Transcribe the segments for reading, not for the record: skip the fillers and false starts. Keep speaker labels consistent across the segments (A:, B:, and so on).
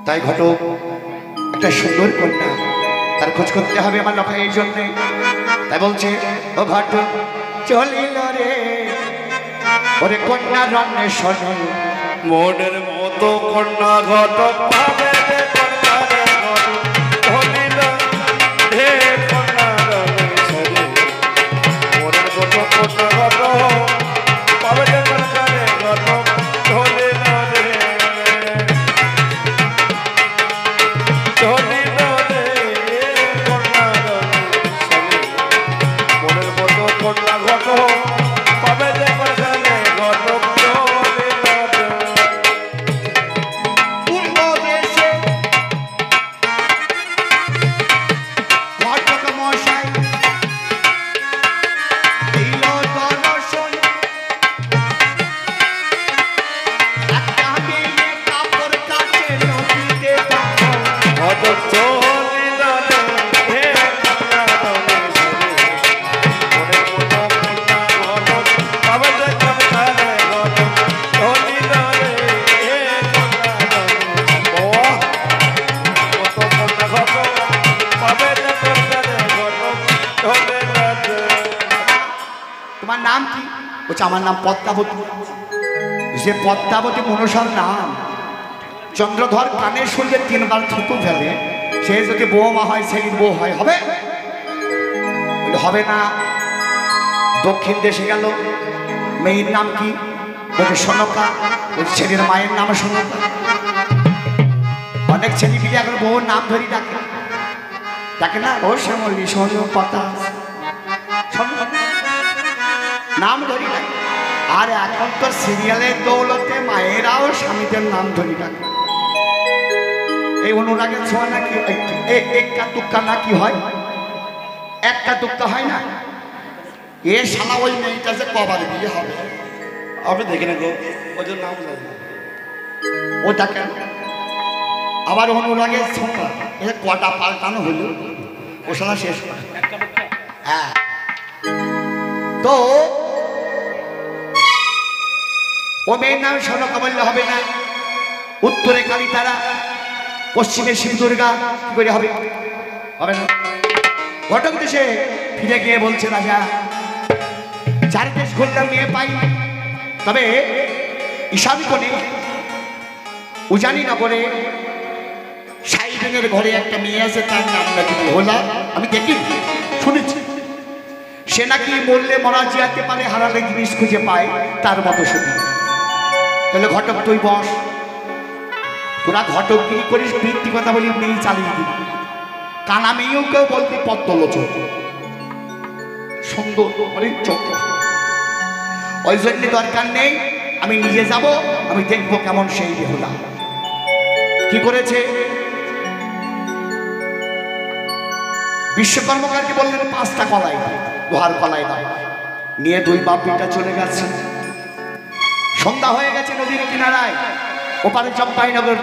A: তাই ঘটক একটা সুন্দর কন্যা, তার খোঁজ করতে হবে আমার লক্ষা। এই জন্যে তাই বলছে, ও ঘটক চলিল রে ওরে কন্যা রঙে শোনে,
B: মনের মতো কন্যা ঘটক পাবে রে কন্যা রে ঘটক চলিল রে কন্যা রঙে শোনে। মনের মতো কন্যা ঘটক পাবে রে কন্যা রে ঘটক চলিল রে চলিল রে কন্যা রঙে শোনে। মনের মতো কন্যা ঘটক পাবে রে কন্যা রে ঘটক
A: আমার নাম পদ্মাবতী। যে পদ্মাবতী মনসার নাম চন্দ্রধর কানের সঙ্গে 3 বার থুতু ফেলে, সে যদি বৌমা হয় ছেলের বউ হয়, হবে? হবে না। দক্ষিণ দেশে গেল, মেয়ের নাম কি? বলছে সনকা। ছেলের মায়ের নাম সনকা। অনেক ছেলে মিলে এখন বউর নাম ধরি ডাকে, ডাকে না, ও শ্যামলী সনকা নাম ধরি ডাকে। আর এখন তো সিরিয়ালের দৌলতে মায়েরাও স্বামীদের নাম ধরি ডাকে। এই অনুরাগের ছোঁয়া নাকি একটা তুক্কা নাকি হয়? একটা তুক্কা হয় না। এ শালা ওই মেয়েটা যে কবার বিয়ে হবে
B: আপনি দেখে না গো, ওই জন্য নাম জানি
A: ও দেখেন। আবার অনুরাগের ছোঁয়া এ কটা পাল্টানো হলো, ও শালা শেষ। হ্যাঁ, তো ও মেয়ের নাম সনকা বললে হবে না। উত্তরে কালীতারা, পশ্চিমে শিব দুর্গা, কি করে হবে? হবে না। ঘটক দেশে ফিরে গিয়ে বলছে, রাজা 4 দেশ ঘুরলাম, মেয়ে পাই, তবে ঈশান কোণে উজানিনগরে সাইবেনের ঘরে একটা মেয়ে আছে, তার নাম নাকি বেহুলা। আমি দেখি শুনেছি, সে নাকি মরলে মরা জিয়াতে পারে, হারালে জিনিস খুঁজে পায়, তার মতো শুনি। তাহলে ঘটক তুই বস, তোরা ঘটকগিরি করিস, বৃত্তি কথা বলি মেয়ে চালিয়ে দিবি। কানা মেয়েও কেউ বলবি পদ্মলোচন, সুন্দর অনেক চোখ। ওই জন্য দরকার নেই, আমি নিজে যাব, আমি দেখবো কেমন সেই বেহুলা কি করেছে। বিশ্বকর্মকারকে বললেন 5টা কলাই, লোহার কলাই দাও। নিয়ে 2 বাপ বেটা চলে গেছে। সন্ধ্যা হয়ে গেছে নদীর কিনারায়, ওপারে চম্পাইনগর,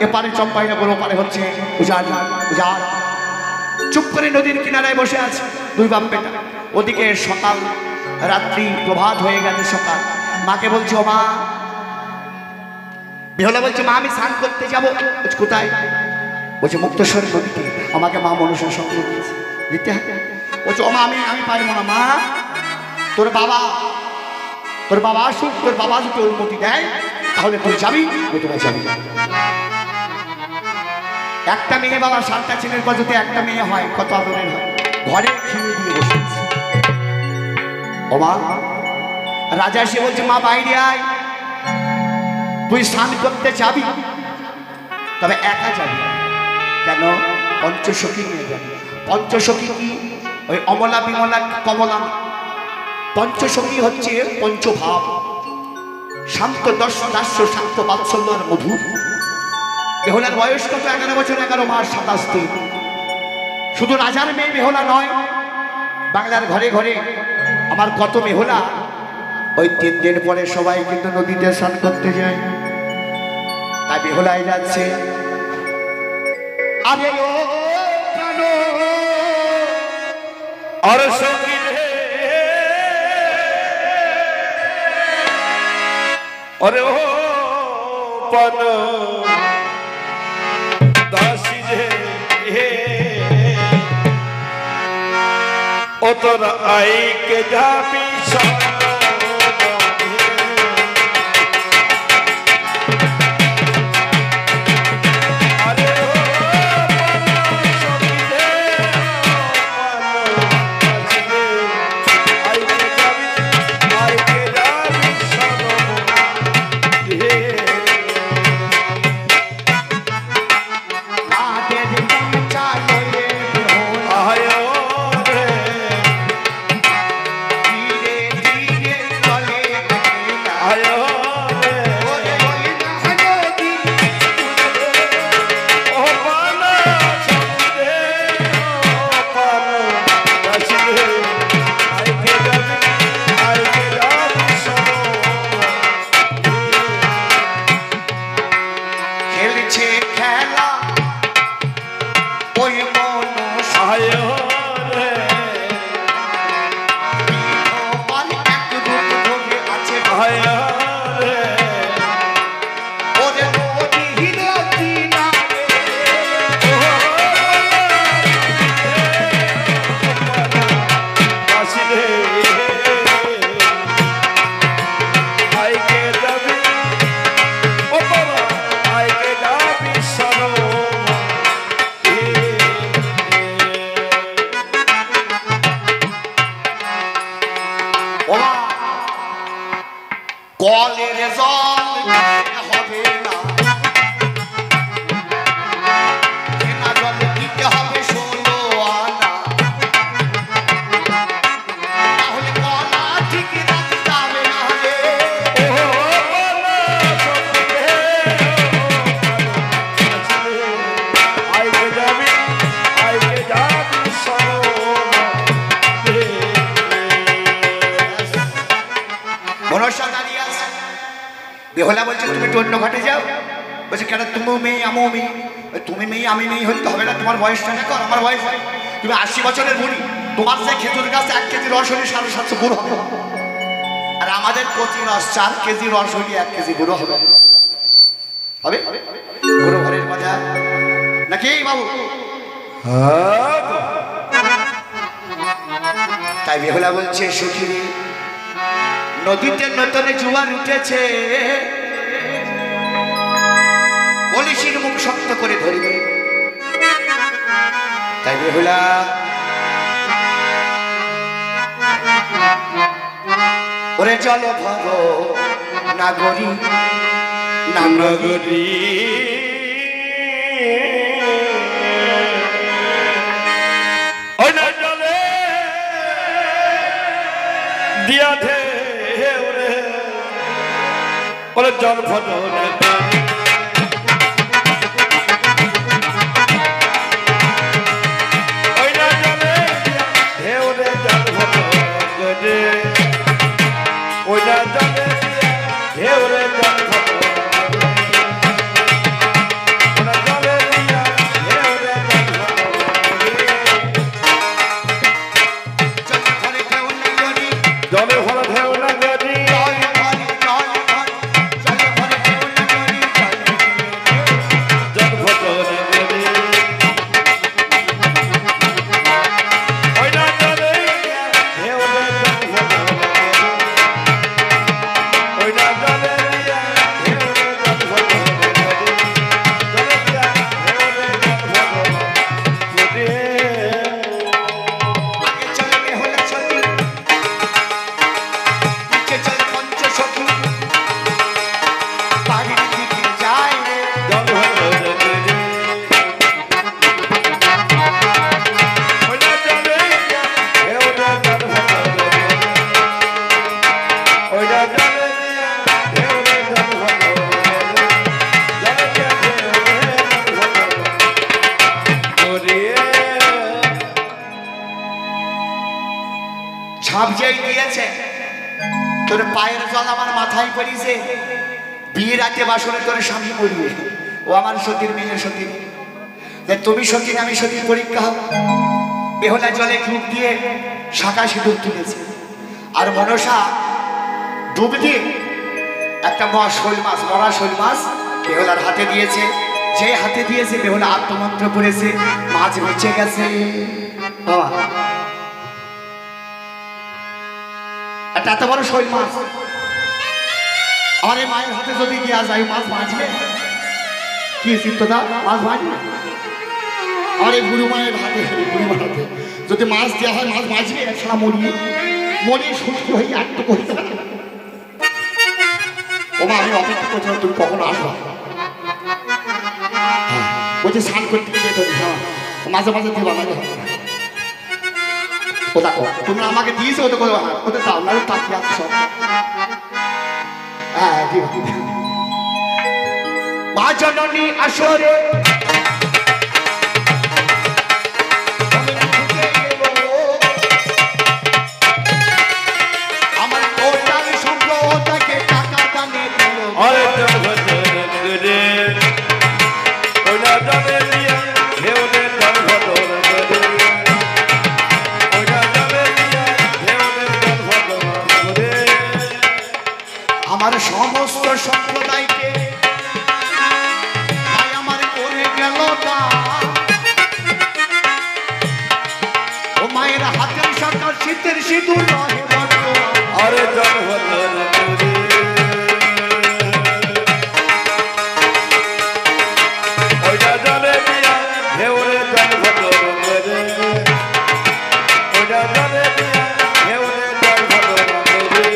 A: এপারে চম্পাইনগর, ওপারে হচ্ছে উজাড়। চুপ করে নদীর কিনারায় বসে আছে 2 বাপ বেটা। ওদিকে সকাল, রাত্রি, প্রভাত হয়ে গেছে। সকাল, মাকে বলছে, ও মা। বেহুলা বলছে, মা আমি স্নান করতে যাবো। কোথায়? বলছে মুক্তেশ্বর নদীতে, আমাকে মা মনসার স্বপ্ন দিয়েছে, দিতে হবে। বলছে, ও মা আমি পারবো না। মা, তোর বাবা আসুক, তোর বাবা যদি অনুমতি দেয় তাহলে তুই যাবি, তোরা যাবি। একটা মেয়ে বাবা, 7টা ছেলের পর যদি একটা মেয়ে হয় কত আদরের হয়। ঘরে খেয়ে দিয়ে বসেছে। ও মা, রাজা এসে বলছে, মা বাইরে আয়, তুই স্নান করতে যাবি, তবে একা যাবি। কেন? পঞ্চসখী নিয়ে যাবি। পঞ্চসখী কি? ওই অমলা, বিমলা, কমলা। পঞ্চসখী হচ্ছে পঞ্চভাব, শান্ত দাস্য, শান্ত বাৎসল্য আর মধুর। বেহুলার বয়স কত? 11 বছর 11 মাস 27 দিন। শুধু রাজার মেয়ে বেহুলা নয়, বাংলার ঘরে ঘরে আমার কত বেহুলা ওই 3 দিন পরে সবাই কিন্তু নদীতে স্নান করতে যায়। তাই বেহুলাই যাচ্ছে। আরে ও প্রাণ,
B: আর সঙ্গী রে, আরে ও পান, ও তোরা আইকে যাবি
A: কলের জল হবে না, কেনা জল দিতে হবে 16 আনা, তাহলে কলা ঠিক রাখতে হবে না রে। মনসা দাঁড়িয়ে আছে, বেহুলা বলছে তুমি একটু অন্য ঘাটে যাও। বলছে কেন, তুমি মেয়ে আমিও মেয়ে। তুমি মেয়ে আমি মেয়ে হলে তো হবে না, তোমার বয়সটা দেখো আমার বয়স হয়, তুমি 80 বছরের বুড়ি, তোমার যে খেজুর গাছে 1 কেজি রস হলে 750 গুড় হবে, আর আমাদের কচি রস 4 কেজি রস হলে 1 কেজি গুঁড়ো হবে হবে গুঁড়ো ঘরের মজা নাকি বাবু? তাই বেহুলা বলছে সুখী নদীতে নতুনে জোয়ার উঠেছে, বলিসির মুখ শক্ত করে ধরিবে। তাই বেহুলা ওরে জল ভর নাগরী
B: নাগরী ওই না জলে দিয়া ধে ওরে জল ভর
A: ঝাঁপঝাই দিয়েছে তোর পায়ের জল আমার মাথায় পড়িছে, বিয়ে রাতে বাসনে তোর স্বামী মরিবে। ও আমার সতীর মেয়ের সতী, তুমি সতী আমি সতীর পরীক্ষা হব। বেহুলা জলে ডুব দিয়ে শাঁখা সিঁদুর তুলেছে, আর মনসা ডুব দিয়ে একটা শোল মাছ, মরা শোল মাছ বেহুলার হাতে দিয়েছে। যে হাতে দিয়েছে বেহুলা আত্মমন্ত্র পড়েছে, মাছ বেঁচে গেছে। বাবা একটা এত বড় শৈল মাছ আমার এই মায়ের হাতে যদি দেওয়া যায় মাছ বাঁচবে? কি চিন্তা মাছ বাঁচবে? আমার এই বুড়ো মায়ের হাতে যদি মাছ দেওয়া হয় মাছ বাঁচবে? একসাথে মরিয়ে মরিয়ে সুস্থ হয়ে একটু করতে পারে। ও মা আমি অপেক্ষা করছিলাম তুমি কখন আসবা। বলছি স্নান করতে গিয়ে ধরি হ্যাঁ মাঝে মাঝে দেবা না ও দেখো তুমি আমাকে দিয়েছো ওটা করো হ্যাঁ ওটা দাও না তাকিয়ে আছে সব হ্যাঁ দিবা মা জননী আসরে আমার টোটাল সম্পদকে টাকা দানে দিল
B: আরে রে ওনা জানে দিয়া হেওনে দান ভদর করে ওনা জানে দিয়া হেওনে দান ভদর করে
A: আমার সমস্ত সম্প্রদায়কে তাই আমার করে গেল না ও মায়ের হাতের সরকার শীতের সিঁদুর রহে বড়
B: আরে দান ভদর করে ওনা জানে দিয়া হেওনে দান ভদর করে ওনা জানে দিয়া হেওনে দান ভদর করে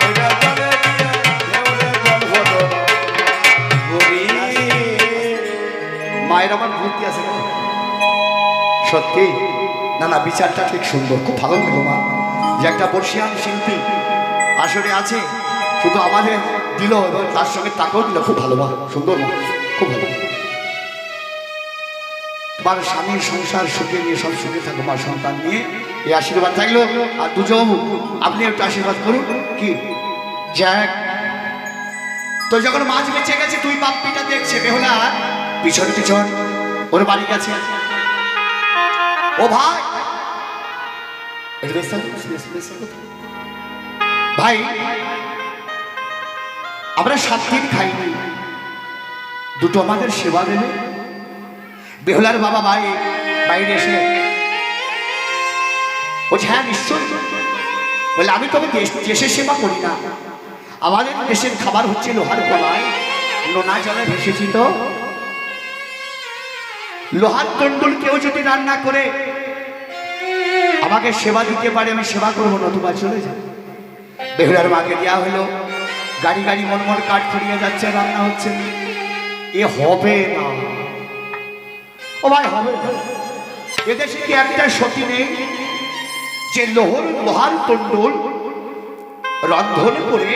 B: ওনা জানে দিয়া হেওনে দান ভদর করে
A: মায়ের আমার বুদ্ধি আছে না সত্যি না না বিচারটা ঠিক সুন্দর খুব ভালো লাগলো মা যে একটা বর্ষিয়ান শিল্পী আসলে আছে শুধু আমাদের দিল এবং তার সঙ্গে তাকেও দিল খুব ভালো মা সুন্দর মা খুব ভালো তোমার স্বামীর সংসার সুখে নিয়ে সব সুখে থাকো মা সন্তান নিয়ে এই আশীর্বাদ থাকলো আর দুজন আপনি একটু আশীর্বাদ করুন কি যাক তো যখন মাছ বেঁচে গেছে তুই বাপ্পিটা দেখছে বেহুলা পিছন পিছন ওর বাড়ি গেছে ও ভাই ভাই আমরা 7 দিন খাইনি দুটো আমাদের সেবা দেবে বেহুলার বাবা ভাই বাইরে এসে বলছে হ্যাঁ নিশ্চয় বলে আমি তবে দেশের সেবা করি না আমাদের দেশের খাবার হচ্ছে লোহার কলায় নোনা জলে ভেসেছি তো লোহার তন্ডুল কেউ যদি রান্না করে আমাকে সেবা দিতে পারে আমি সেবা করবো নতুবা চলে যাই বেহুলার মাকে দেওয়া হলো গাড়ি গাড়ি মনমন কাঠ ছড়িয়ে যাচ্ছে রান্না হচ্ছে এ হবে না ও ভাই হবে এদেশে কি একটা সতী নেই যে লোহার তন্ডুল রন্ধন করে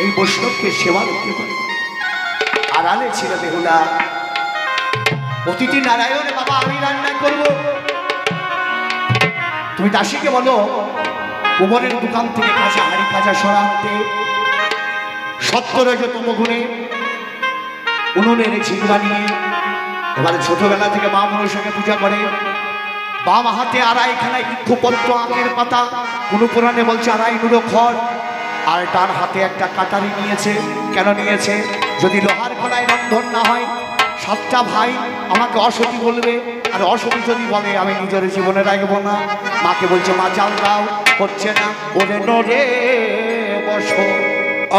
A: এই বৈষ্ণবকে সেবা করতে পারে আড়ালে ছিল বেহুলা অতিথি নারায়ণ বাবা আমি রান্না করব তুমি দাসীকে বলো উমরের দোকান থেকে কাঁচা হাড়ি কাঁচা সরাতে 70তম গুণে উনুনের ঝিল বানিয়ে এবারে ছোটবেলা থেকে মা মনসাকে পূজা করে বাম হাতে আড়াইখানায় ইক্ষুপত্র আমের পাতা কোনো পুরাণে বলছে আড়াই নুড়ো খড় আর ডান হাতে একটা কাটারি নিয়েছে কেন নিয়েছে যদি লোহার কড়াই রন্ধন না হয় 7টা ভাই আমাকে অসতী বলবে আর অসতী যদি বলে আমি নিজের জীবনে রাখবো না মাকে বলছে মা জাল দাও করছে না ওরে নরে বসো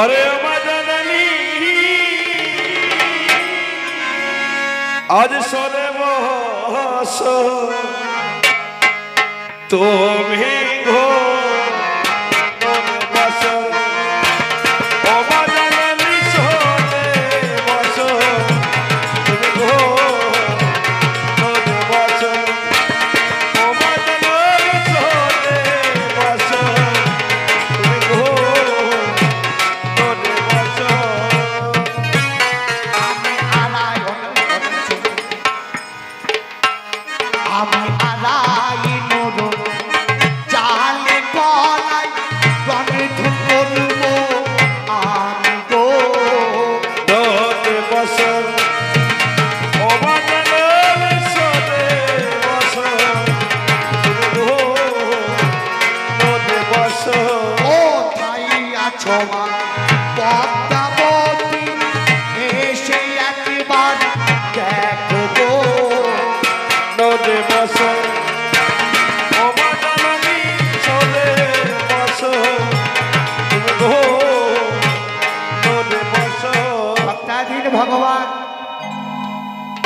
B: আরে আমার জানানি আজ সরে বস তুমি ঘো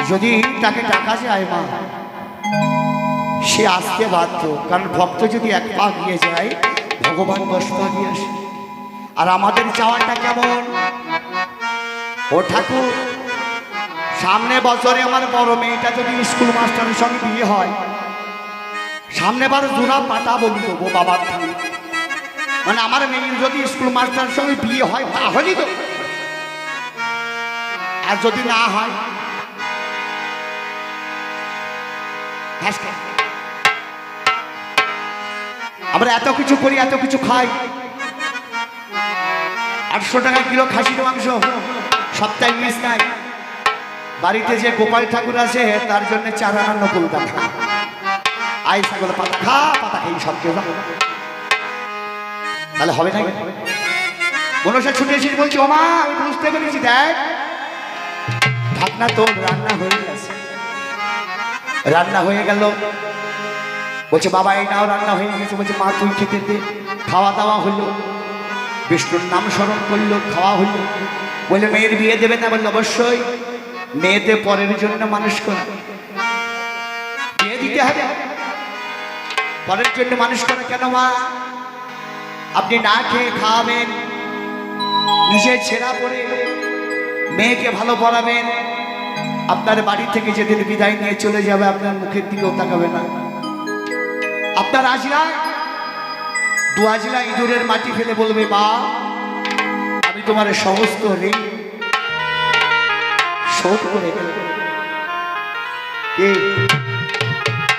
A: যদি তাকে টাকা যায় মা, সে আসতে বাধ্য, কারণ ভক্ত যদি এক পা গিয়ে যায় ভগবান 10 পা গিয়ে আসে। আর আমাদের চাওয়াটা কেমন, ও ঠাকুর সামনে বছরে আমার বড় মেয়েটা যদি স্কুল মাস্টারের সঙ্গে বিয়ে হয়, সামনে বার জোড়া পাতা বলি দেবো বাবার থেকে, মানে আমার মেয়ের যদি স্কুল মাস্টারের সঙ্গে বিয়ে হয় তাহলেই তো, আর যদি না হয় আমরা এত কিছু করি, এত কিছু খাই, 800 টাকা কিলো খাসির মাংস, সপ্তাহে মিস নাই। বাড়িতে যে গোপাল ঠাকুর আছে তার জন্য 4 আনা নকল দেখা, আই ছাগল পাতা খা, পাতা খাই সব কেউ, তাহলে হবে না? মনসা ছুটে এসে বলছি, ওমা আমি বুঝতে পেরেছি, দেখ ঢাকনা তোর রান্না হয়ে গেছে। রান্না হয়ে গেল, বলছে বাবা এই নাও রান্না হয়ে গেছে। বলছে মা তুই খেতে দে। খাওয়া দাওয়া হলো, বিষ্ণুর নাম স্মরণ করলো, খাওয়া হলো। বলে মেয়ের বিয়ে দেবে না? বললো অবশ্যই, মেয়েতে পরের জন্য মানুষ করা, বিয়ে দিতে হবে, পরের জন্য মানুষ করা। কেন মা? আপনি না খেয়ে খাওয়াবেন, নিজে ছেঁড়া পরে মেয়েকে ভালো পড়াবেন, আপনার বাড়ি থেকে যেদিন বিদায় নিয়ে চলে যাবে আপনার মুখের দিকেও তাকাবে না। আপনার আজলায় 2 আজলা ইঁদুরের মাটি ফেলে বলবে মা আমি তোমার সমস্ত ঋণ শোধ করে দেব।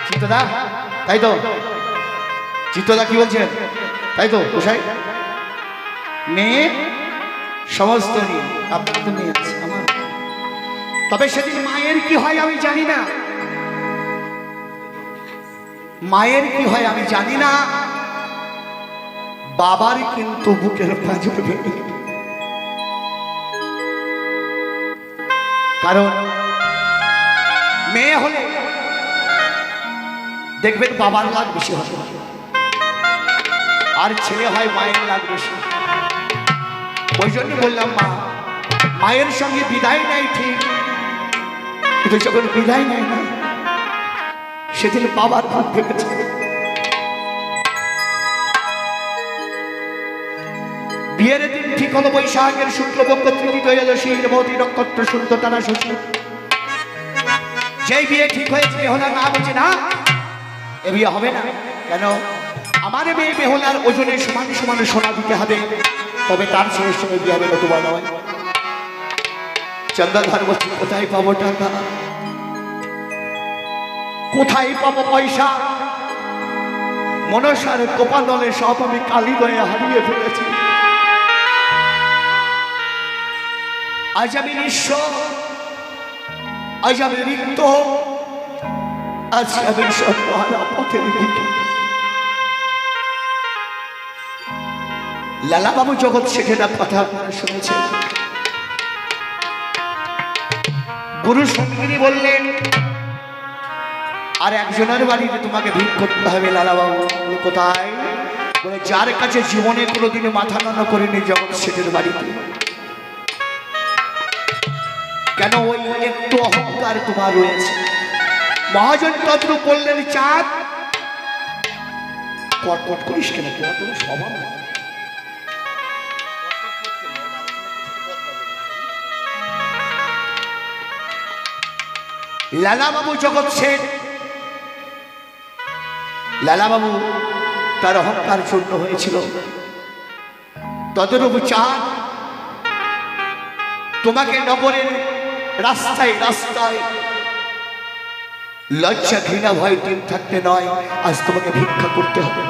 A: চিত্তদা তাই তো? চিত্তদা কি বলছেন? তাই তো গোসাই? মেয়ে সমস্ত ঋণ আপনার তো মেয়ে আছে আমার, তবে সেদিন মায়ের কি হয় আমি জানি না, মায়ের কি হয় আমি জানি না, বাবার কিন্তু বুকের পাঁজর ভেঙে, কারণ মেয়ে হলে দেখবেন বাবার লাভ বেশি হবে, আর ছেলে হয় মায়ের লাভ বেশি। ওই জন্য বললাম মা মায়ের সঙ্গে বিদায় নেয় ঠিক, কিন্তু যখন বিদায় নেয় না সেদিন বাবার ভাগ ভেঙেছে। বিয়ের দিন ঠিক হলো বৈশাখের শুক্লপক্ষ তৃতীয় ত্রয়োদশী রেবতী নক্ষত্র শুদ্ধ তারা ষষ্ঠী। যেই বিয়ে ঠিক হয়েছে বেহলা না বলছে না এ বিয়ে হবে না। কেন? আমার মেয়ে বেহলার ওজনে সমান সমান সোনা দিতে হবে, তবে তার সঙ্গে সঙ্গে বিয়ে হবে, নতুবা নয়। চন্দ্রধর বলছে কোথায় পাবো টাকা, কোথায় পাবো পয়সা? মনসার কপালে সব আমি কালীদয়ে হারিয়ে ফেলেছি। আজ আমি নিঃস্ব, আজ আমি রিক্ত, আজ আমি সর্বহারা পথের দিকে। লালা বাবু জগৎ শেঠের কথা আপনারা শুনেছেন। গুরু সঙ্গিনী বললেন আর একজনের বাড়িতে তোমাকে ভিড় করতে হবে। লালা বাবু কোথায়? বলে যার কাছে জীবনে কোনোদিন মাথা নত করেনি জগৎ শেঠের বাড়িতে। কেন? ওই একটু অহংকার তোমার রয়েছে। মহাজন তত্র করলেন চাঁদ, কটকট করিস কেন? তোমার স্বভাব না। লালা বাবু জগৎ শেঠ, লালা বাবু তার অহংকার চূর্ণ হয়েছিল। তদরূপ চাঁদ তোমাকে নগরের রাস্তায় রাস্তায় লজ্জা ঘৃণা ভয় দিন থাকতে নয়, আজ তোমাকে ভিক্ষা করতে হবে।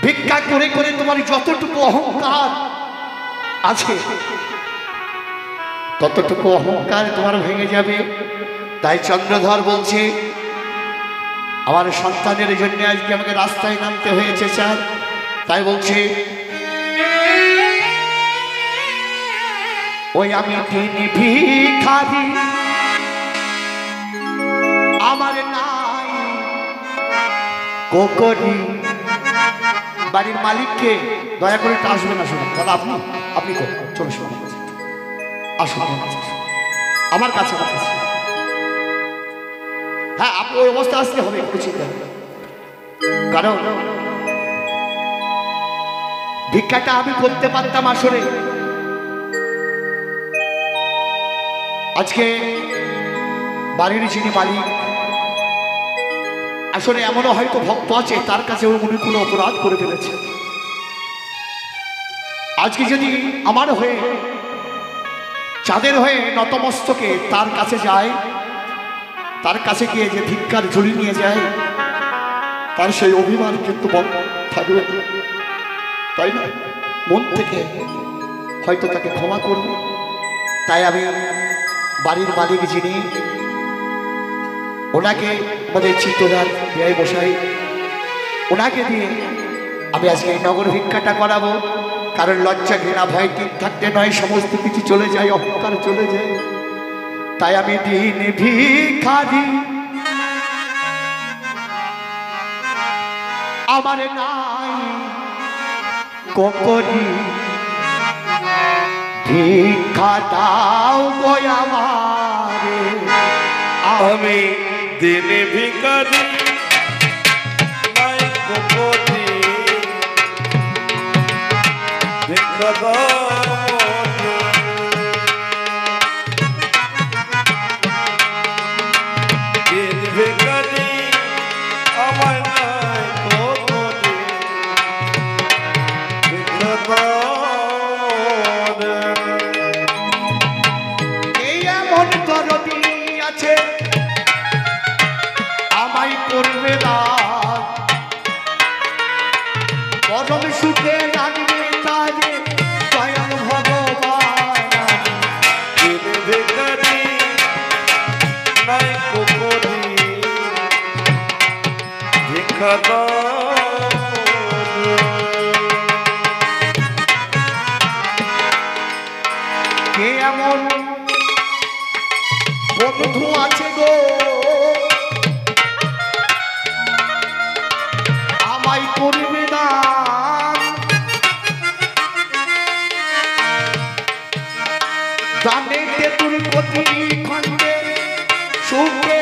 A: ভিক্ষা করে করে তোমার যতটুকু অহংকার আছে ততটুকু অহংকার তোমার ভেঙে যাবে। তাই চন্দ্রধর বলছে আমার সন্তানের জন্য আজকে আমাকে রাস্তায় নামতে হয়েছে স্যার। তাই বলছে ওই আমি তিনি ভিখারি, আমার নাই কোকরি। বাড়ির মালিককে দয়া করে আসবে না, শুনুন দাদা, আপনি চলে শুনুন, আসুন। আমার কাছে রাখছে। হ্যাঁ, আপনি ওই অবস্থা আসলে হবে, কোনো চিন্তা নেই। কারণ ভিক্ষাটা আমি করতে পারতাম আসলে। আজকে বাড়ির যিনি মালিক, আসলে এমনও হয়তো ভক্ত আছে তার কাছে উনি কোনো অপরাধ করে ফেলেছে। আজকে যদি আমার হয়ে, চাঁদের হয়ে নতমস্তকে তার কাছে যায়, তার কাছে গিয়ে যে ভিক্ষার ঝুলি নিয়ে যায়, তার সেই অভিমান কিন্তু থাকবে, তাই না? মন থেকে হয়তো তাকে ক্ষমা করবে। তাই আমি বাড়ির মালিক যিনি, ওনাকে আমাদের চিত্তদার ব্যয় বসাই, ওনাকে দিয়ে আমি আজকে এই নগর ভিক্ষাটা করাবো। কারণ লজ্জা ঘৃণা ভয় ঠিক থাকতে নয়, সমস্ত কিছু চলে যায়, অহংকার চলে যায়। তাই আমি দিন ভিখারি, আমার নাই করি, ভিক্ষা দাও গো আমারে।
B: আমি দিন ভিখারি নাই করি, ভিক্ষা দাও। দিন ভিখারি আমায় নাই করি, ভিক্ষা দাও।
A: এই এমন দরদি আছে আমায় করবে দান, পরম সুখে রাখবে তারে স্বয়ং ভগবান।
B: দিন ভিখারি নাই করি, ভিক্ষা দাও।
A: কে এমন বন্ধু আছে গো আমায় করবে দান, জানে তেতুর প্রতি খণ্ডে সুখে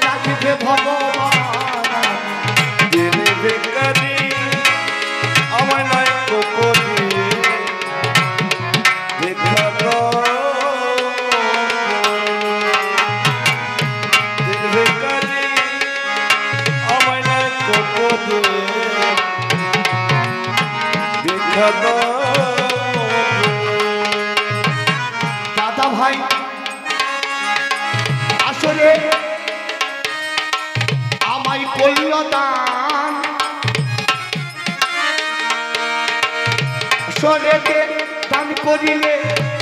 A: রাখবে ভগবান।
B: দিন ভিখারি আমায় নাই করি, ভিক্ষা দাও। দিন ভিখারি আমায় নাই করি, ভিক্ষা দাও।
A: দাদা ভাই, আসলে আমায় করল দান, আসলে দান করিলে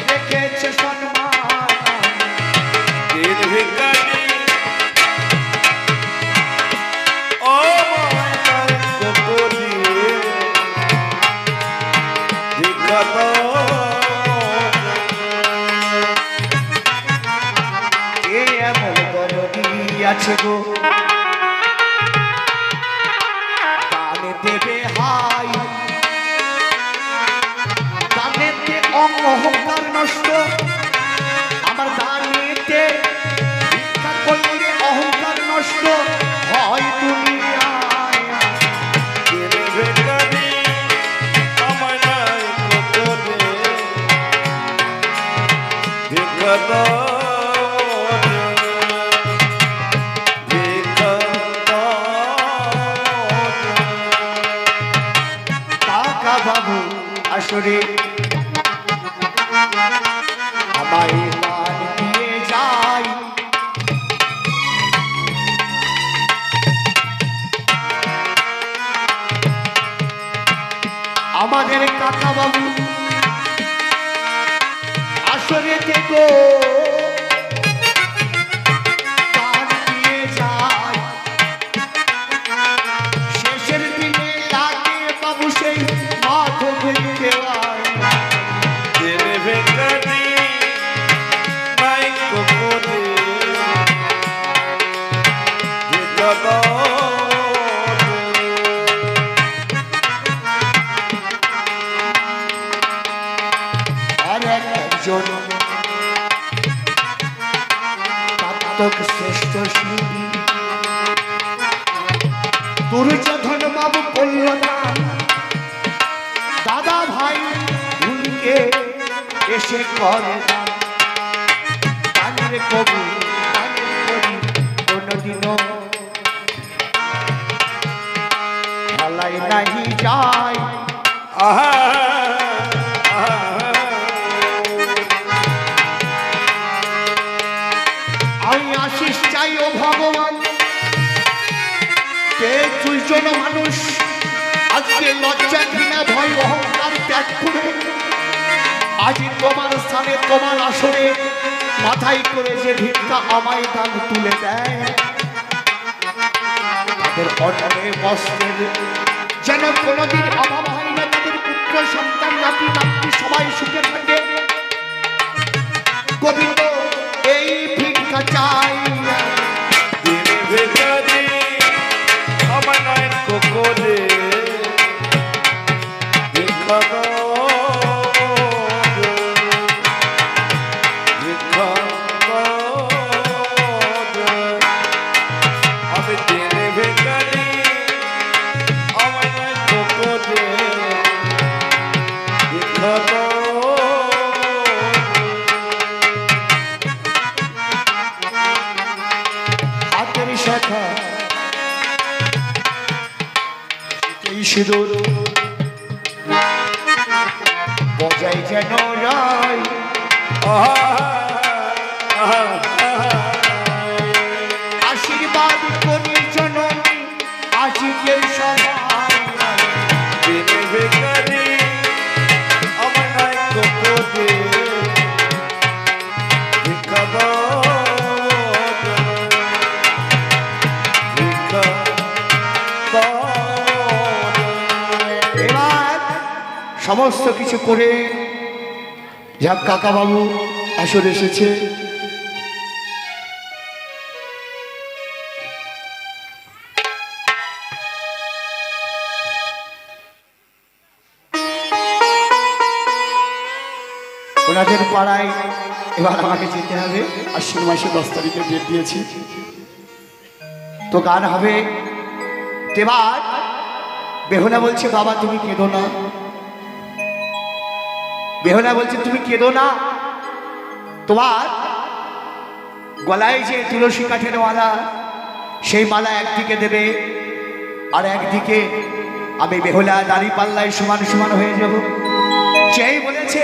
A: রেখেছে সম্মান।
B: দিন ভিখারি আমায় নাই করি, ভিক্ষা দাও।
A: কে এমন দরদি আছে গো দানে দেবে হাই, দানেতে অহংকার নষ্ট, আমার দানেতে ভিক্ষা করলে অহংকার নষ্ট হয় দুনিয়ায়।
B: দিন ভিখারি আমায় নাই করি, ভিক্ষা দাও। ভিক্ষা দাও।
A: কাকা বাবু আসরে আমায় দান দিয়ে যাই, আমাদের কাকা বাবু আসরে দেখো দান দিয়ে যাই, শেষের দিনে লাগে বাবু সেই মাধবের দেওয়ায়।
B: দিন ভিখারি
A: নাটক শ্রেষ্ঠ শিল্পী দুর্যোধন বাবু কল্যাণ দাদা ভাই ভুলকে এসে করে গানের কবি কোনদিনও খেলাই নাহি যায়। আমি আশিস চাই ও ভগবান কে দুইজন মানুষ আজকে লজ্জা ঘৃণা ভয় অহংকার ত্যাগ করে আজ তোমার স্থানে তোমার আসরে মাথায় করে যে ভিক্ষা আমায় দান তুলে দেয় তাদের অন্নে বস্ত্রের যেন কোনোদিন অভাব হয় না, তাদের পুত্র সন্তান নাতি নাতনি সবাই সুখে থাকে। গোবিন্দ এই ভিক্ষা চাই সিঁদুর বজাই যেন রায় আশীর্বাদ করি জননী আজকের সবাই সমস্ত কিছু করে যাক কাকা বাবু আসর এসেছে। ওনাদের পাড়ায় এবার আমাকে যেতে হবে, আশ্বিন মাসে 10 তারিখে ডেট দিয়েছি, তো গান হবে। এবার বেহুলা বলছে বাবা তুমি কেঁদো না, বেহুলা বলছে তুমি কেঁদো না, তোমার গলায় যে তুলসী কাঠের মালা সেই মালা একদিকে দেবে আর একদিকে আমি বেহুলা দাড়ি পাল্লায় সমান সমান হয়ে যাব। সেই বলেছে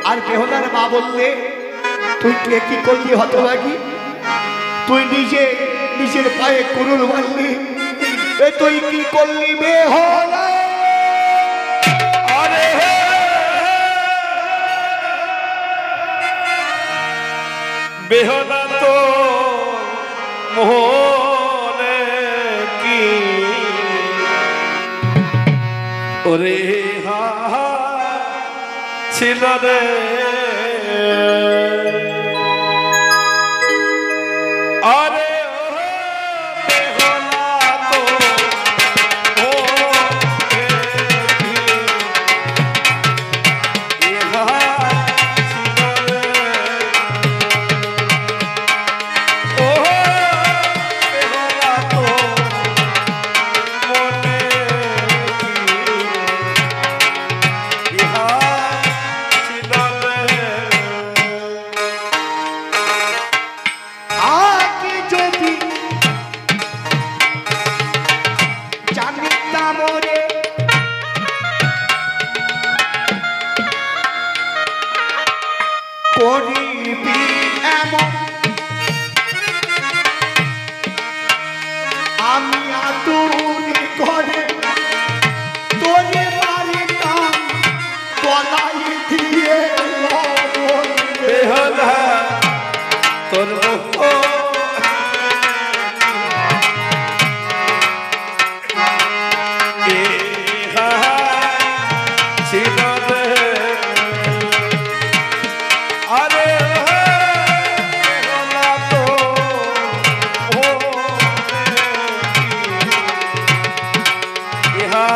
A: আর বেহুলার মা বললে তুই কি করলি হতভাগী, তুই নিজের পায়ে কুরুল মারলি, তুই কি করলি বেহুলা?
B: বেহুলা তো মোহনে কি ওরে ছিল রে, আরে
A: আমি আতুর করে তোরে মারিতাম গলায় দিয়ে
B: বেহুলা তোর ছিল রে, আরে বেহুলা তো ইহা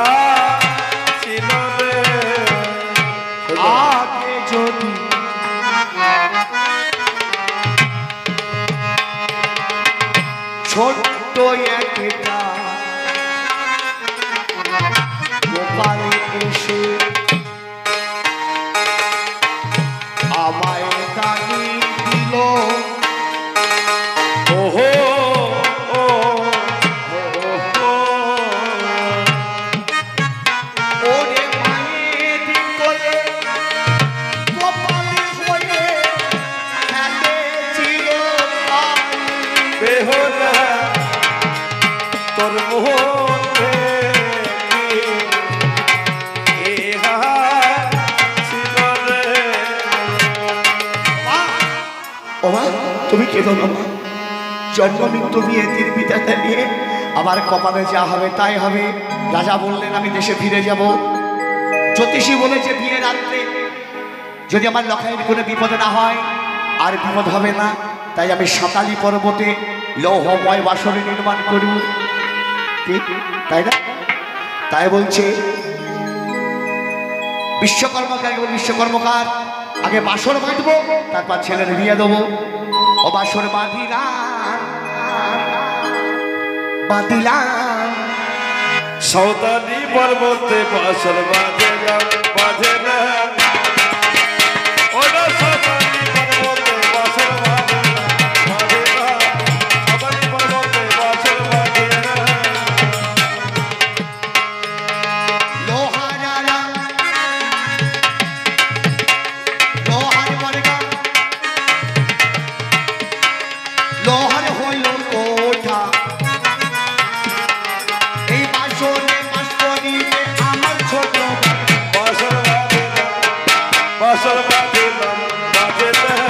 B: ছিল রে,
A: আগে যদি ছোট্ট একটা গোপাল এসে আমায় দানি দিল।
B: ওহো ও
A: ওরে মায়ের কোলে গোপাল হয়ে খেলেছিল
B: বেহুলা তোর মধ্যে কি ইহা ছিল রে।
A: ও মা, তুমি কেঁদো না মা। জন্ম মৃত্যু বিয়ে তিন বিধাতা নিয়ে আমার কপালে যা হবে তাই হবে। রাজা বললেন আমি দেশে ফিরে যাব। জ্যোতিষী বলেছে বিয়ে রাত্রে যদি আমার লখাইয়ের কোনো বিপদ না হয়, আর বিপদ হবে না, তাই আমি সাঁতালি পর্বতে লৌহময় বাসরে নির্মাণ করব। ঠিক তাই না? তাই বলছে বিশ্বকর্মাকে আগে বিশ্বকর্মকার আগে বাসর বাঁধবো, তারপর ছেলের বিয়ে দেবো। ও বাসর বাঁধিলাম বাঁধিলাম
B: সৌদানি পর্বতে বাসর বাঁধেলাম বাঁধেলাম। ওরা সৌদানি পর্বতে বাসর বাঁধেলাম বাঁধেলাম। সৌদানি পর্বতে বাসর বাঁধেলাম।
A: লোহারারা লোহার বর্গা লোহার হইল কোঠা, এই বাসনে বাস করিবে আমার ছোট
B: বাসর বাঁধেলাম বাসর বাঁধেলাম বাঁধেলাম।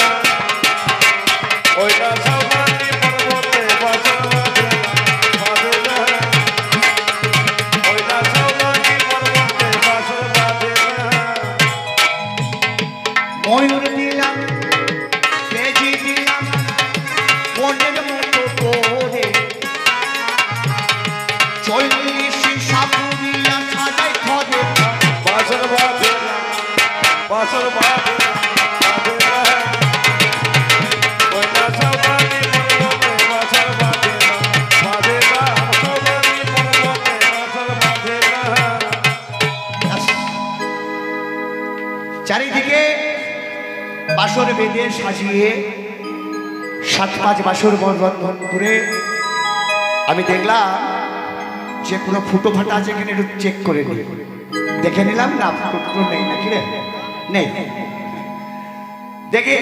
B: ওইটা সৌদানি পর্বতে বাসর বাঁধেলাম বাঁধেলাম। ওইটা সৌদানি পর্বতে বাসর বাঁধেলাম।
A: ময়ূর দিলাম বেজি দিলাম মনের মতো করে, 40 সাপুরিয়া সাজাই ঘরে।
B: বাসর বাঁধেলাম বাসর বাঁধেলাম বাঁধেলাম। ওইটা সৌদানি পর্বতে বাসর বাঁধেলাম বাঁধেলাম। সৌদানি পর্বতে বাসর বাঁধেলাম।
A: চারিদিকে বাসর বেঁধে সাজিয়ে 7-5 বাসর বন্ধন করে আমি দেখলাম যে কোনো ফুটো ফাটা আছে কিনা একটু চেক করে নিই। দেখে নিলাম না ফুটো ফুটো নেই নাকি রে, নেই। দেখি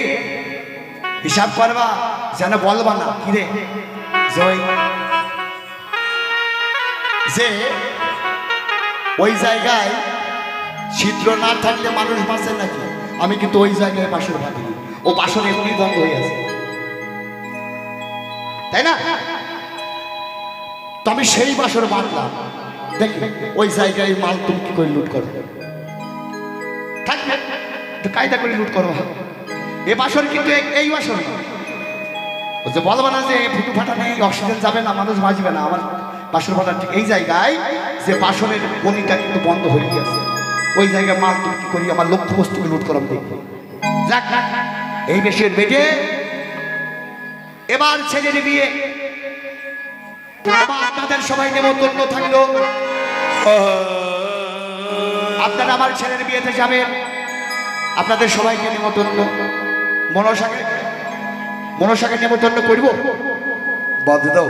A: হিসাব করবা যেন বলবা না কিরে যে ওই জায়গায় ছিদ্র না থাকলে মানুষ বাঁচে নাকি। আমি কিন্তু ওই জায়গায় বাসর বাঁধিনি, ও বাসর এমনি বন্ধ হয়ে আছে, তাই না? তো আমি সেই বাসর বাঁধলাম। দেখি ওই জায়গায় মাল তুমি কি করে লুট করো, থাকবে তো কায়দা করে লুট করো। এ বাসর কিন্তু এই বাসর না, যে বলবো না যে ফুটু ফাটা নেই, অক্সিজেন যাবে না, মানুষ বাঁচবে না। আমার বাসর ফাটার ঠিক এই জায়গায় যে বাসরের গণিটা কিন্তু বন্ধ হয়ে গেছে, ওই জায়গায় মাল তুমি কি করি আমার লক্ষ্য বস্তুকে লুট করাম দেখবো। যাক এই বেশের বেটে এবার ছেলের বিয়ে। আপনাদের সবাই নেমন্তন্ন থাকলো, আপনারা আমার ছেলের বিয়েতে যাবেন। আপনাদের সবাইকে নেমন্তন্ন। মনসাকে নেমন্তন্ন করব,
B: বাদ দাও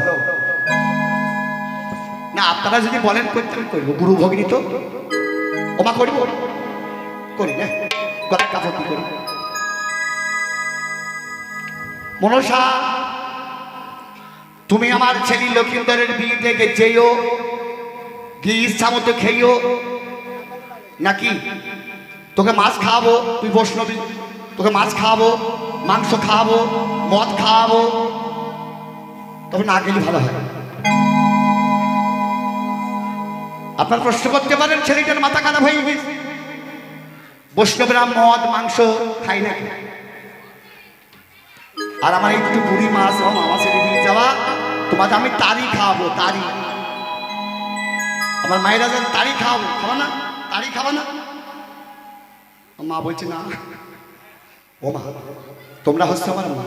A: না আপনারা যদি বলেন করতে করবো। গুরু ভগিনী তো ওমা করব, করি না গলার কাপড় কি করি। মনসা তুমি আমার ছেলে লক্ষিন্দরের বিয়ে থেকে যেও, কি ইচ্ছা মতো খেয়েও, নাকি তোকে মাছ খাওয়াবো, তুই বৈষ্ণবী, তোকে মাছ খাওয়াবো, মাংস খাওয়াবো, মদ খাওয়াবো, তবে না গেলে ভালো হয়। আপনার প্রশ্ন করতে পারেন ছেলেটার মাথা খারাপ হয়ে গেছে, বৈষ্ণবরা মদ মাংস খাই নাকি? আর আমার একটু বুড়ি মাছ ও মামা ছেলে দিয়ে যাওয়া, তোমাকে আমি তারি খাওয়াবো, তারি। আমার মায়েরা যেন তারি খাওয়াবো, খাবা না? তারি খাবা না? মা বলছে না। ও মা তোমরা হচ্ছে আমার মা,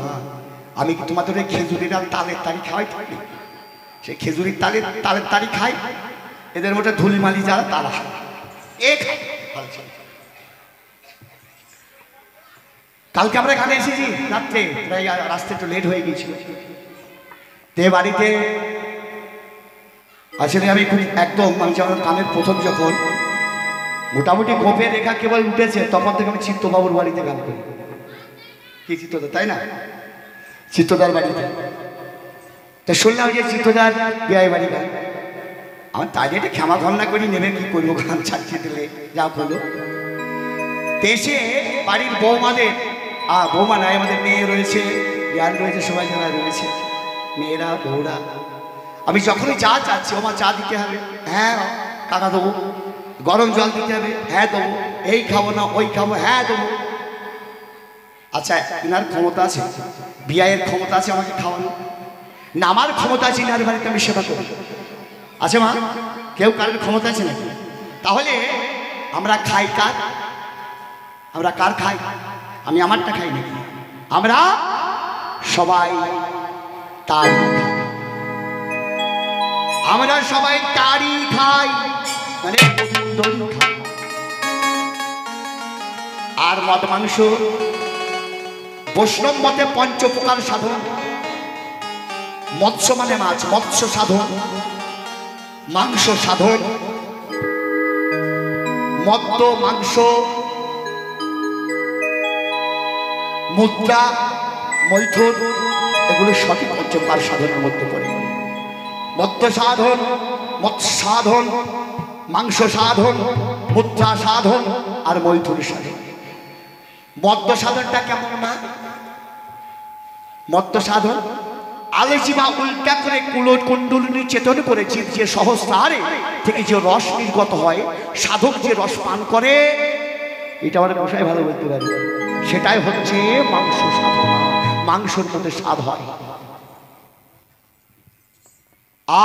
A: আমি কি তোমাদের খেজুরের আর তালের তারি খাওয়াই থাকি? সে খেজুরির তালের তারি খায়, এদের মধ্যে ধুলিমালি যারা তারা এ খায়। কালকে আমরা এখানে এসেছি রাত্রে, প্রায় রাস্তা একটু লেট হয়ে গিয়েছিল। তে বাড়িতে আসলে আমি খুব একদম আমি আমার কানের প্রথম যখন মোটামুটি গোপের রেখা কেবল উঠেছে, তখন থেকে আমি চিত্তবাবুর বাড়িতে গান করি। কি চিত্তদা, তাই না? চিত্তদার বাড়িতে তা শুনলাম যে চিত্তদার বিয়ে বাড়ি গান। আমার তাই এটা ক্ষমা ঘন্না করি, নেমে কি করবো, গান ছাড়িয়ে দিলে যা করলো। দেশে বাড়ির বৌমাদের বৌমা নাই, আমাদের মেয়ে রয়েছে, জ্ঞান রয়েছে, সবাই যারা রয়েছে, মেয়েরা বউরা, আমি যখনই চা চাচ্ছি, ওমা চা দিতে হবে, হ্যাঁ কাকা দেবো। গরম জল দিতে হবে, হ্যাঁ দেবো। এই খাবো না ওই খাবো, হ্যাঁ দেবো। আচ্ছা, ইনার ক্ষমতা আছে, বিয়ের ক্ষমতা আছে আমাকে খাওয়ানো না? আমার ক্ষমতা আছে ইনার বাড়িতে আমি সেবা করি, আছে মা? কেউ কারোর ক্ষমতা আছে নাকি? তাহলে আমরা খাই কার? আমরা কার খাই? আমি আমারটা খাই নাকি? আমরা সবাই তার, আমরা সবাই তারই খাই, মানে আর মদ মাংস। বৈষ্ণব মতে পঞ্চপ্রকার সাধন। মৎস্য মানে মাছ, মৎস্য সাধন, মাংস সাধন, মদ্য মাংস, মুদ্রা, মৈথুন, এগুলো সঠিক পঞ্চপ্রকার সাধনের মধ্যে পড়ে। মদ্য সাধন, মৎস্য সাধন, মাংস সাধন, মুদ্রা সাধন আর মৈথুন সাধন। মদ্য সাধনটা কেমন না? মদ্য সাধন আলোচিবা উল্টা করে কুণ্ডলিনী চেতন করে জীব যে সহস্রারে থেকে যে রস নির্গত হয়, সাধক যে রস পান করে, এটা আমরা বসাই ভালো বলতে পারি, সেটাই হচ্ছে মাংস সাধনা। মাংসের মধ্যে স্বাদ হয়।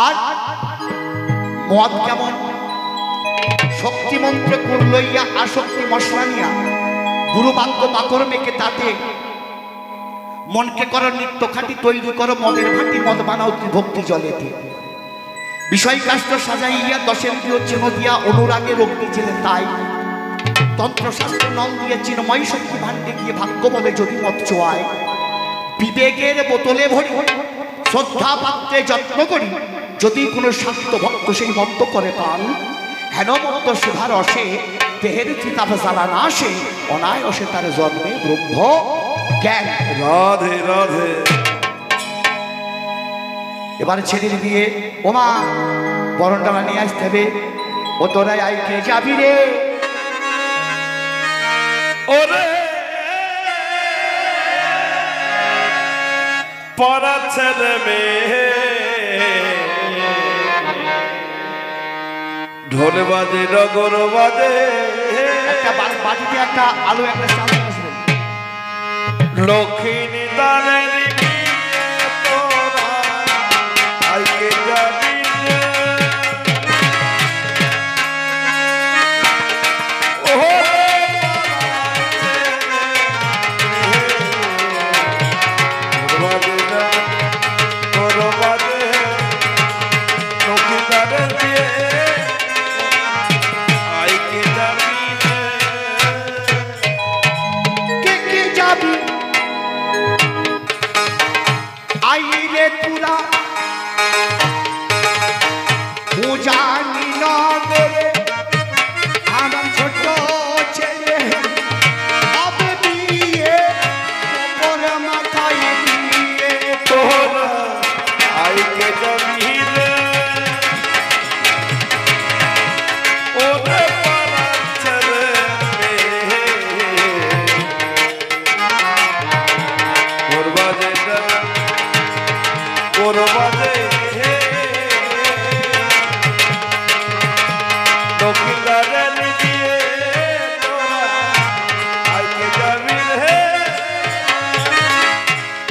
A: আর মদ কেমন? শক্তি মন্ত্র কুর লইয়া আসক্তি মশলা নিয়া গুরু বাক্য পাথর মেখে তাতে মনকে করো নিত্য খাটি, তৈরি করো মদের ভাটি, মদ বানাও ভক্তি জলেতে। বিষয় কাষ্ট সাজাইয়া দশেন্দ্রিয় চিহ্ন দিয়া অনুরাগে রোগ দিয়েছিলেন তাই। তন্ত্রশাস্ত্র নল দিয়ে চিন্ময় শক্তি ভান্ডে গিয়ে ভাগ্য বলে যদি মদ চোয়ায়। বিবেকের বোতলে ভরি শ্রদ্ধা পাত্রে যত্ন করি, যদি কোনো শান্ত ভক্ত সেই মদ্য করে পান। হেন মদ্য সুধার রসে দেহের চিতাপ জ্বালা না আসে, অনায়াসে তার জন্মে ব্রহ্ম জ্ঞান।
B: রাধে রাধে।
A: এবার ছেলের বিয়ে, ওমা বরণডালা নিয়ে আসতে হবে, ও তোরাই আইকে যাবি রে।
B: ওরে পড়া ছেলে মেয়ে, ঢোল বাজে নগর বাজে,
A: একটা বাটিতে একটা আলু একটা চাল আসবে।
B: লক্ষ্মী নিদানের তোরা আইকে যাবি রে।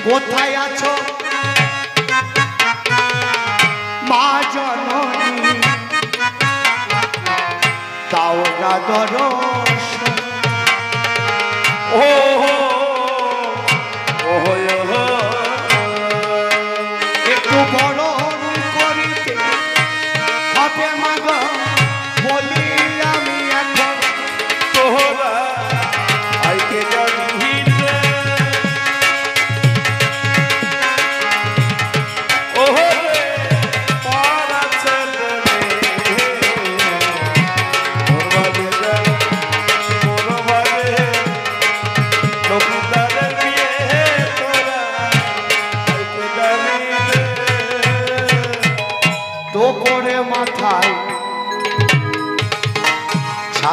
A: কোথায় আছো মা জননী, তাও না দর্শন।
B: ও একটু বড় করে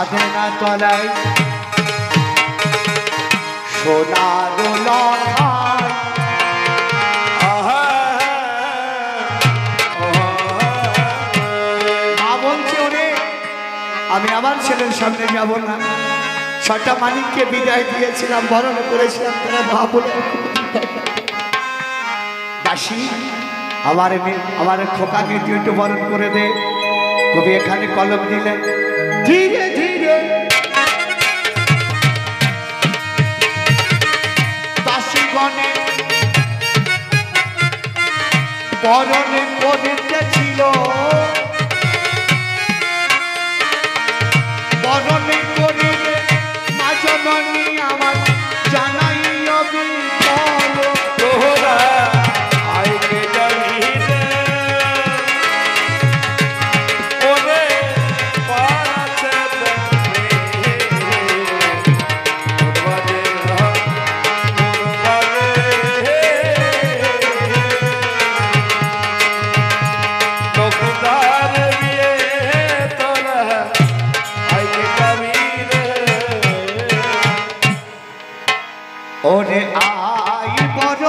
A: সাধনা তলায় সোনার লখায় মা বলছে ওরে আমি আমার ছেলের সামনে যাব না, ছটা মানিককে বিদায় দিয়েছিলাম, বরণ করেছিলাম, তারা মা বলে দাসী আমার খোকাকে তুই একটু বরণ করে দে। কবি এখানে কলম দিলেন, ধীরে ধীরে দাসীগণে বরণ করিতেছিল, বরণ করিলে মা জননী আমার জানাই অবিকল
B: তোরা আইকে জানিলে ওরে পাছে দমে ওরবাদে লোকদার বিয়ে তোরা আইকে জানিলে
A: ওরে আই বড়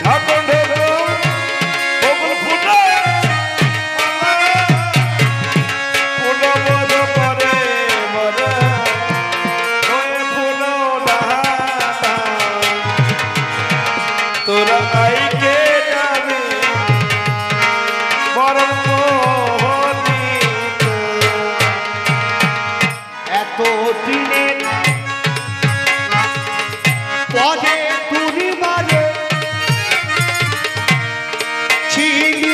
B: ঝাকন ঢোকো বকুল ফুটো ফুলো বধ করে মরা ওই ফুলো ডাটা তোরা আইকে যাবে বরং মোহনী
A: এত দিনের পরে তুলি মারে ছিলি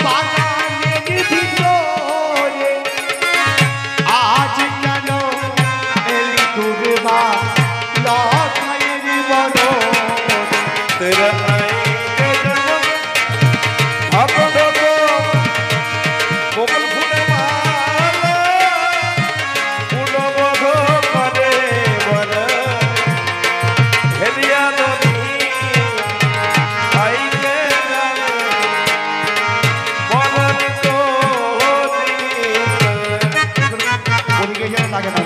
A: বাগানের ভিতরে, আজ কেন এলি দুর্বা লখাইয়ের বড়
B: তোরা আইকে যাবে ঝাকন ঢোকো বকুল ফুলে মালা ফুলো বধ করে মরা হেলিয়া নদী আইকে যাবে বরণ
A: ওদিকে যেন লাগে না।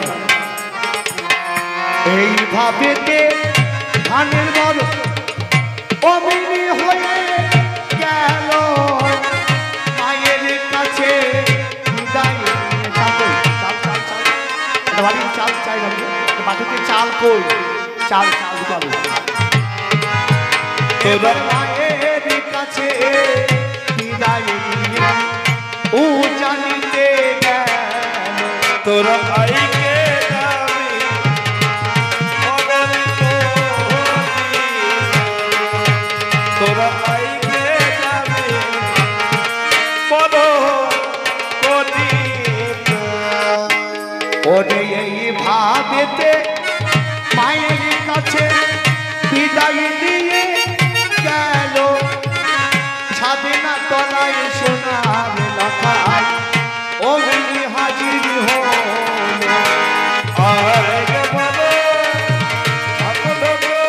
A: এইভাবেতে ধানের বড় অমিনি হয়ে গেল, মায়ের কাছে বিদায় নিয়ে যাবো। চাল চাল চাল একটা বাড়ির চাল চাই না, বাটিতে চাল কই, চাল চাল পাবো। এবার মায়ের কাছে বিদায় নিয়ে ও জানিতে গেল,
B: তোরা আইকে যাবে বরণ তোরা আইকে যাবে বরণ
A: ওরে এই ভাবেতে মায়ের কাছে বিদায় নিয়ে গেল, ছাদনা তলায় সোনার লখায় অগ্নি হাজির হলো।
B: আইকে বলো ঝাকন ঢোকো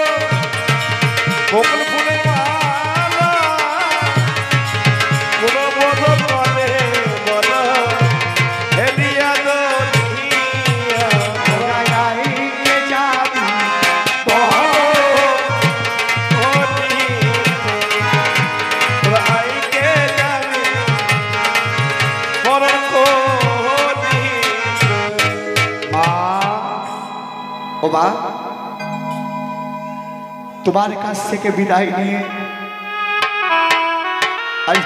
B: বকুল ফুলে মালা ফুলো বধ করে মরা হেলিয়া দুনিয়া
A: রাইকে যাবি মা, ও মা, তোমার কাছ থেকে বিদায় নিয়ে আজ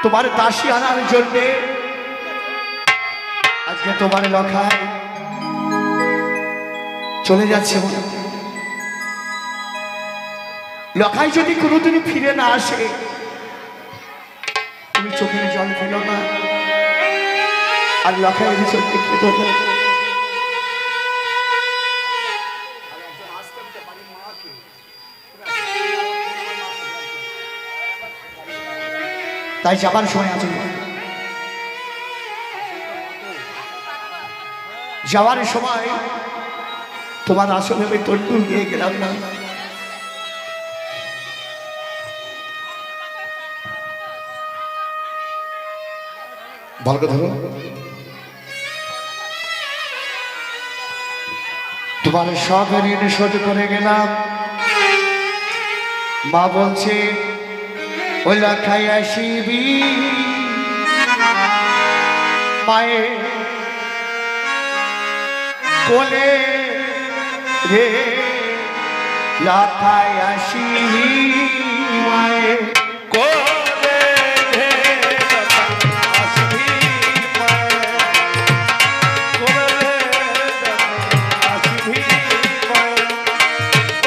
A: তোমার দাসী আনার জন্যে আজকে তোমার লখায় চলে যাচ্ছে। লখায় যদি কোনোদিন ফিরে না আসে, তুমি চোখের জল ফেলো না, আর লখায় চোখে খেতো না। তাই যাবার সময় আছে, যাওয়ার সময় তোমার আসলে আমি তন্টুল দিয়ে গেলাম না। ভালো করে ধরো। তোমার সব ঋণ শোধ করে গেলাম। মা বলছে ওই লেখায় আসিবি মায়ের কোলে রে, লেখায় আসিবি মায়ের
B: কোলে রে আসবি মায়ের কোলে আসবি মায়ের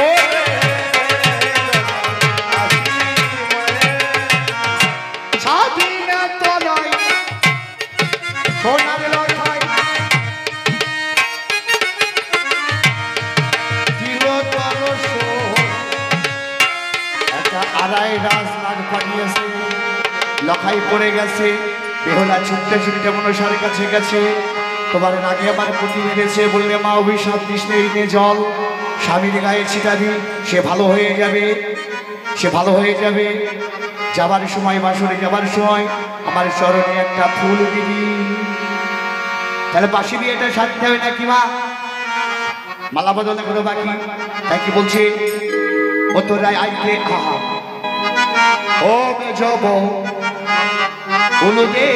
B: কোলে আসবি মায়ের
A: স্বাধীন তলায় সোনার লড়াই দিল তরস একটা আড়াই রাজ নাগ পাঠিয়েছে, লখাই পড়ে গেছে। বেহলা ছুটতে ছুটতে মনসার কাছে গেছে। তোমার নাগে আমার পুঁতি মেরেছে, বললে মা অভিশাপ দিস নে, এই নে জল স্বামীর গায়ে ছিটা দি, সে ভালো হয়ে যাবে, সে ভালো হয়ে যাবে। যাবার সময়, বাসরে যাবার সময় আমার চরণে একটা ফুল দিবি। তাহলে বাসি বিয়েটা সারতে হবে নাকি মা? মালা বদল করো বাকি। তাই কি বলছে ও তোরাই আইতে আহা ও যাব হলুদে